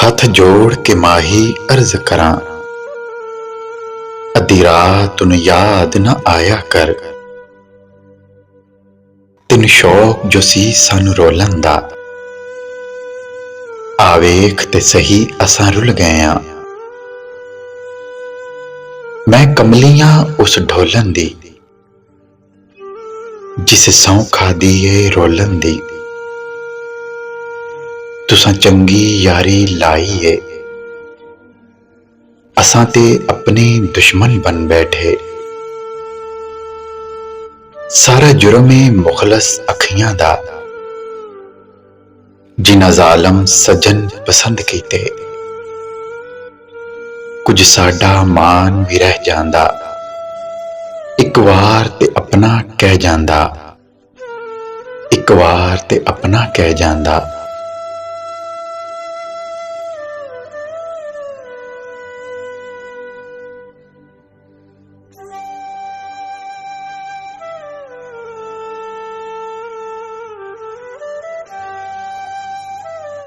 हथ जोड़ के माही अर्ज करां, अद्धी रात नूं याद न आया कर। तैनूं शौक जो सी सानू रोलन दा, आ वेख ते सही असां रुल गए आं। मैं कमलियां उस ढोलन दी, जिसे सौं खादी ए रोलन दी। तुसां चंगी यारी लाई ए, असां ते अपने दुश्मन बन बैठे। सारा जुर्म ए मुखलस अखियां दा, जिन्हां जालम सजन पसंद कीते। कुछ साडा मान भी रह जांदा, एक वार ते अपना कह जांदा, एक वार ते अपना कह जांदा।